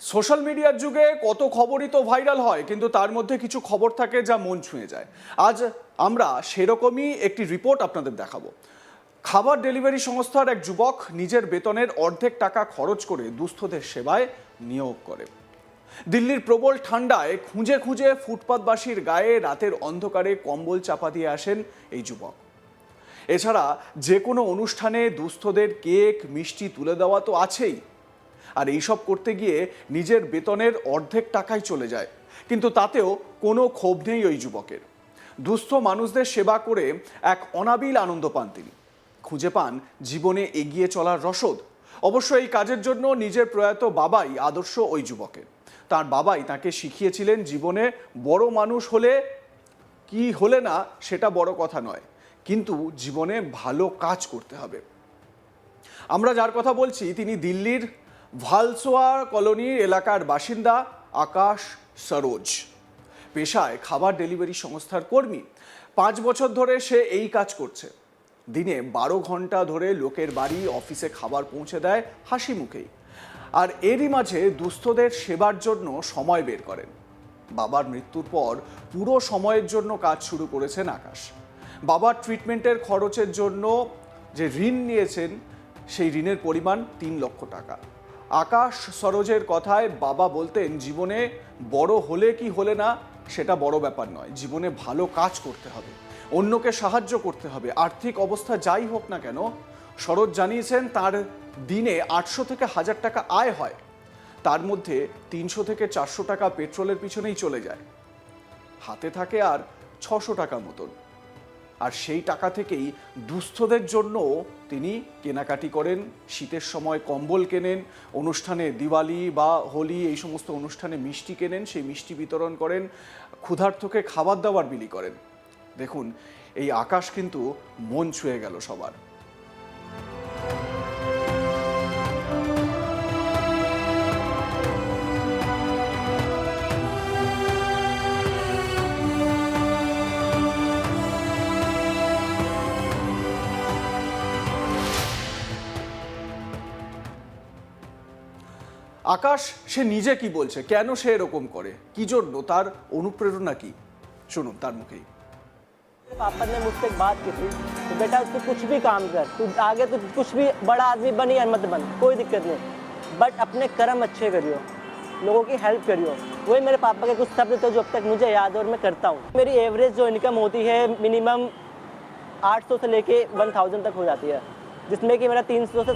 Social মিডিয়ার যুগে কত খবরই তো ভাইরাল হয়, কিন্তু তার মধ্যে কিছু খবর থাকে যা মন ছুঁয়ে যায়। আজ আমরা সেরকমই একটি রিপোর্ট আপনাদের দেখাবো। খাবার ডেলিভারি সংস্থার এক যুবক নিজের বেতনের অর্ধেক টাকা খরচ করে দুস্থদের সেবায় নিয়োগ করে। দিল্লির প্রবল ঠান্ডায় খুঁজে খুঁজে ফুটপাতবাসীর গায়ে রাতের অন্ধকারে কম্বল চাপা দিয়ে আসেন এই যুবক। এছাড়া যে কোনো অনুষ্ঠানে দুস্থদের কেক মিষ্টি তুলে দেওয়া তো আছেই, আর এইসব করতে গিয়ে নিজের বেতনের অর্ধেক টাকাই চলে যায়, কিন্তু তাতেও কোনো ক্ষোভ নেই ওই যুবকের। দুস্থ মানুষদের সেবা করে এক অনাবিল আনন্দ পান তিনি, খুঁজে পান জীবনে এগিয়ে চলার রসদ। অবশ্য এই কাজের জন্য নিজের প্রয়াত বাবাই আদর্শ ওই যুবকের। তার বাবাই তাকে শিখিয়েছিলেন জীবনে বড় মানুষ হলে কি হলে না সেটা বড় কথা নয়, কিন্তু জীবনে ভালো কাজ করতে হবে। আমরা যার কথা বলছি তিনি দিল্লির ভালসোয়া কলোনির এলাকার বাসিন্দা আকাশ সরোজ। পেশায় খাবার ডেলিভারি সংস্থার কর্মী। 5 বছর ধরে সে এই কাজ করছে। দিনে 12 ঘন্টা ধরে লোকের বাড়ি অফিসে খাবার পৌঁছে দেয় হাসি মুখেই, আর এরই মাঝে দুস্থদের সেবার জন্য সময় বের করেন। বাবার মৃত্যুর পর পুরো সময়ের জন্য কাজ শুরু করেছেন আকাশ। বাবার ট্রিটমেন্টের খরচের জন্য যে ঋণ নিয়েছেন সেই ঋণের পরিমাণ 3 লক্ষ টাকা। আকাশ সরোজের কথায় বাবা বলতেন, জীবনে বড় হলে কি হলে না সেটা বড় ব্যাপার নয়, জীবনে ভালো কাজ করতে হবে, অন্যকে সাহায্য করতে হবে, আর্থিক অবস্থা যাই হোক না কেন। সরোজ জানিয়েছেন তার দিনে 800 থেকে 1000 টাকা আয় হয়, তার মধ্যে 300 থেকে 400 টাকা পেট্রোলের পিছনেই চলে যায়, হাতে থাকে আর 600 টাকা মতন। আর সেই টাকা থেকেই দুস্থদের জন্য তিনি কেনাকাটি করেন। শীতের সময় কম্বল কেনেন, অনুষ্ঠানে দিওয়ালি বা হোলি এই সমস্ত অনুষ্ঠানে মিষ্টি কেনেন, সেই মিষ্টি বিতরণ করেন, ক্ষুধার্তকে খাবার দাবার বিলি করেন। দেখুন, এই আকাশ কিন্তু মন ছুঁয়ে গেল সবার। আকাশ সে নিজে কি বলছে, কেন সে এরকম করে, কি জন্য, তার অনুপ্রেরণা কি, শুনুন তার মুখেই। पापा ने मुझसे एक बात की थी, तो बेटा तू कुछ भी काम कर, तू आगे तो कुछ भी बड़ा आदमी बन या मत बन, कोई दिक्कत नहीं, बट अपने कर्म अच्छे करियो, लोगों की हेल्प करियो। वही मेरे पापा के कुछ शब्द थे जो अब तक मुझे याद है और मैं करता हूँ। मेरी एवरेज जो इनकम होती है मिनिमम 800 से लेके 1000 तक हो जाती है, जिसमें कि मेरा 300 से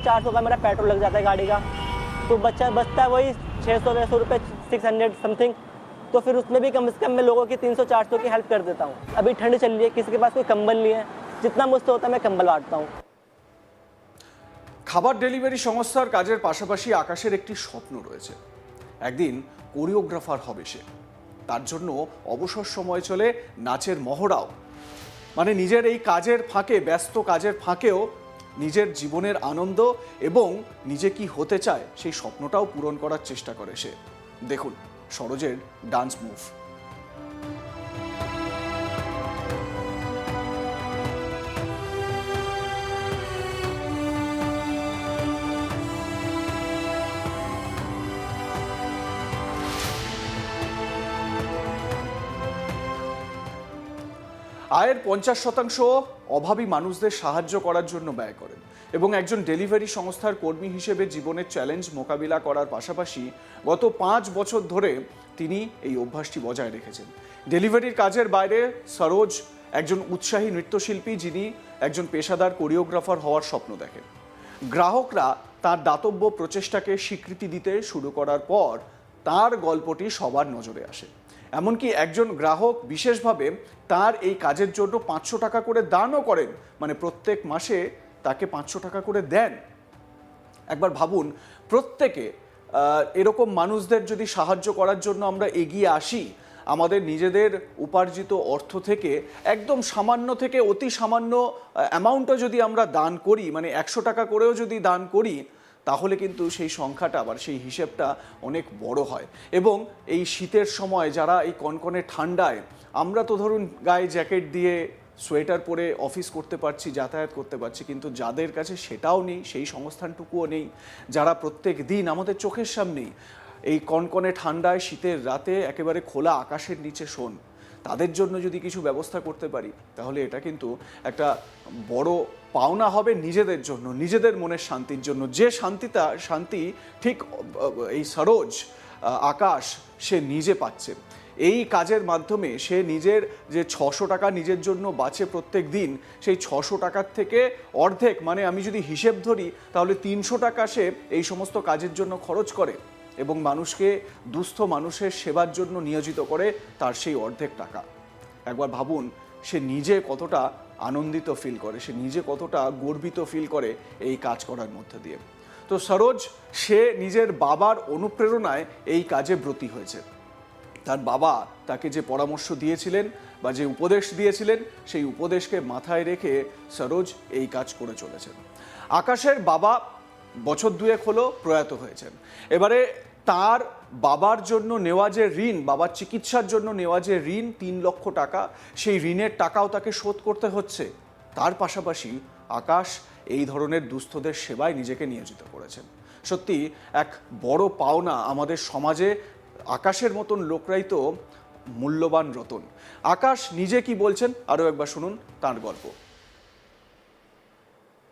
400 का मेरा पेट्रोल लग जाता है गाड़ी का, तो बचता है वही 600 रुपये 600 समथिंग। तो फिर उसमें भी कम से कम मैं लोगों की 300-400 की हेल्प कर देता हूँ। अभी ठंड चल रही है, किसी के पास कोई कंबल नहीं है, जितना मुझसे होता है मैं कंबल बांटता हूँ। খাবার ডেলিভারি সংস্থার কাজের পাশাপাশি আকাশের একটি স্বপ্ন রয়েছে, একদিন কোরিওগ্রাফার হবে সে। তার জন্য অবসর সময় চলে নাচের মহড়াও। মানে নিজের এই কাজের ফাঁকে, ব্যস্ত কাজের ফাঁকেও নিজের জীবনের আনন্দ এবং নিজে কি হতে চায় সেই স্বপ্নটাও পূরণ করার চেষ্টা করে সে। দেখুন সরোজের ডান্স মুভ। আয়ের 50% অভাবী মানুষদের সাহায্য করার জন্য ব্যয় করেন, এবং একজন ডেলিভারি সংস্থার কর্মী হিসেবে জীবনের চ্যালেঞ্জ মোকাবিলা করার পাশাপাশি গত 5 বছর ধরে তিনি এই অভ্যাসটি বজায় রেখেছেন। ডেলিভারির কাজের বাইরে সরোজ একজন উৎসাহী নৃত্যশিল্পী, যিনি একজন পেশাদার কোরিওগ্রাফার হওয়ার স্বপ্ন দেখেন। গ্রাহকরা তার দাতব্য প্রচেষ্টাকে স্বীকৃতি দিতে শুরু করার পর তার গল্পটি সবার নজরে আসে। এমনকি একজন গ্রাহক বিশেষভাবে তার এই কাজের জন্য 500 টাকা করে দানও করেন, মানে প্রত্যেক মাসে তাকে 500 টাকা করে দেন। একবার ভাবুন, প্রত্যেকে এরকম মানুষদের যদি সাহায্য করার জন্য আমরা এগিয়ে আসি, আমাদের নিজেদের উপার্জিত অর্থ থেকে একদম সামান্য থেকে অতি সামান্য অ্যামাউন্টও যদি আমরা দান করি, মানে 100 টাকা করেও যদি দান করি, তাহলে কিন্তু সেই সংখ্যাটা আবার সেই হিসেবটা অনেক বড় হয়। এবং এই শীতের সময় যারা এই কনকনে ঠান্ডায়, আমরা তো ধরুন গায়ে জ্যাকেট দিয়ে সোয়েটার পরে অফিস করতে পারছি, যাতায়াত করতে পারছি, কিন্তু যাদের কাছে সেটাও নেই, সেই সংস্থানটুকুও নেই, যারা প্রত্যেক দিন আমাদের চোখের সামনেই এই কনকনে ঠান্ডায় শীতের রাতে একেবারে খোলা আকাশের নিচে শোন, তাদের জন্য যদি কিছু ব্যবস্থা করতে পারি তাহলে এটা কিন্তু একটা বড় পাওনা হবে নিজেদের জন্য, নিজেদের মনের শান্তির জন্য। যে শান্তি ঠিক এই সরোজ আকাশ সে নিজে পাচ্ছে। এই কাজের মাধ্যমে সে নিজের যে 600 টাকা নিজের জন্য বাঁচে প্রত্যেক দিন, সেই 600 টাকার থেকে অর্ধেক, মানে আমি যদি হিসেব ধরি তাহলে 300 টাকা সে এই সমস্ত কাজের জন্য খরচ করে এবং মানুষকে, দুস্থ মানুষের সেবার জন্য নিয়োজিত করে তার সেই অর্ধেক টাকা। একবার ভাবুন সে নিজে কতটা আনন্দিত ফিল করে, সে নিজে কতটা গর্বিত ফিল করে এই কাজ করার মধ্যে দিয়ে। তো সরোজ সে নিজের বাবার অনুপ্রেরণায় এই কাজে ব্রতী হয়েছে। তার বাবা তাকে যে পরামর্শ দিয়েছিলেন বা যে উপদেশ দিয়েছিলেন, সেই উপদেশকে মাথায় রেখে সরোজ এই কাজ করে চলেছেন। আকাশের বাবা বছর দুয়েক হলো প্রয়াত হয়েছেন। এবারে তার বাবার জন্য নেওয়া যে ঋণ, বাবার চিকিৎসার জন্য নেওয়া যে ঋণ 3 লক্ষ টাকা, সেই ঋণের টাকাও তাকে শোধ করতে হচ্ছে। তার পাশাপাশি আকাশ এই ধরনের দুস্থদের সেবায় নিজেকে নিয়োজিত করেছেন। সত্যি এক বড় পাওনা আমাদের সমাজে। আকাশের মতন লোকরাই তো মূল্যবান রতন। আকাশ নিজে কি বলছেন আরও একবার শুনুন তার গল্প।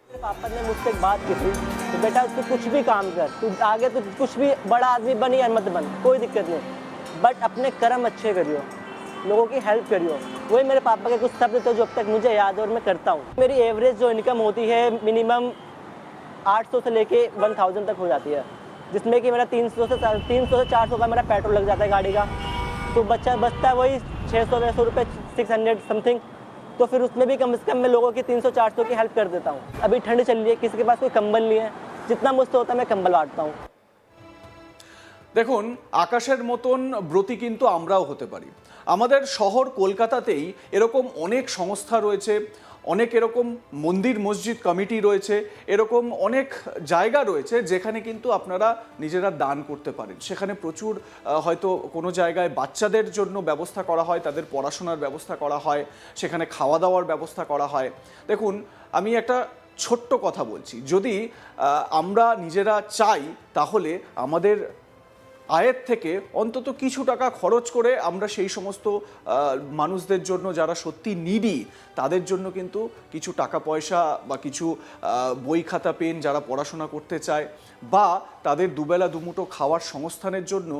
मेरे पापा ने मुझसे एक बात की थी कि बेटा तू कुछ भी काम कर, तू आगे तू कुछ भी बड़ा आदमी बन या मत बन, कोई दिक्कत नहीं, बट अपने कर्म अच्छे करियो, लोगों की हेल्प करियो। वही मेरे पापा के कुछ शब्द थे जो अब तक मुझे याद है और मैं करता हूँ। मेरी एवरेज जो इनकम होती है मिनिमम 800 से लेके 1000 तक हो जाती है, जिसमें कि मेरा 300 से 400 का मेरा पेट्रोल लग जाता है गाड़ी का, तो बचता है वही 600 रुपये 600 समथिंग। तो फिर उसमें भी कम से कम मैं लोगों की 300-400 की हेल्प कर देता हूँ। अभी ठंड चल रही है, किसी के पास कोई कंबल नहीं है, जितना मुझसे होता है मैं कंबल बांटता हूँ। দেখুন, আকাশের মতন ব্রতী কিন্তু আমরাও হতে পারি। আমাদের শহর কলকাতাতেই এরকম অনেক সংস্থা রয়েছে, অনেক এরকম মন্দির মসজিদ কমিটি রয়েছে, এরকম অনেক জায়গা রয়েছে যেখানে কিন্তু আপনারা নিজেরা দান করতে পারেন। সেখানে প্রচুর হয়তো কোনো জায়গায় বাচ্চাদের জন্য ব্যবস্থা করা হয়, তাদের পড়াশোনার ব্যবস্থা করা হয়, সেখানে খাওয়া দাওয়ার ব্যবস্থা করা হয়। দেখুন, আমি একটা ছোট্ট কথা বলছি, যদি আমরা নিজেরা চাই তাহলে আমাদের আয়ের থেকে অন্তত কিছু টাকা খরচ করে আমরা সেই সমস্ত মানুষদের জন্য যারা সত্যি নিডি, তাদের জন্য কিন্তু কিছু টাকা পয়সা বা কিছু বই খাতা পেন যারা পড়াশোনা করতে চায়, বা তাদের দুবেলা দুমুঠো খাওয়ার সংস্থানের জন্য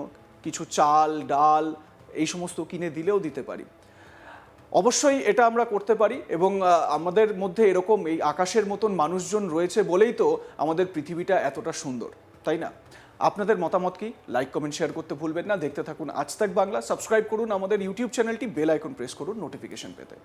কিছু চাল ডাল এই সমস্ত কিনে দিলেও দিতে পারি। অবশ্যই এটা আমরা করতে পারি এবং আমাদের মধ্যে এরকম এই আকাশের মতন মানুষজন রয়েছে বলেই তো আমাদের পৃথিবীটা এতটা সুন্দর, তাই না? আপনাদের মতামত কি? লাইক কমেন্ট শেয়ার করতে ভুলবেন না। দেখতে থাকুন আজ তাক বাংলা। সাবস্ক্রাইব করুন আমাদের ইউটিউব চ্যানেলটি, বেল আইকন প্রেস করুন নোটিফিকেশন পেতে।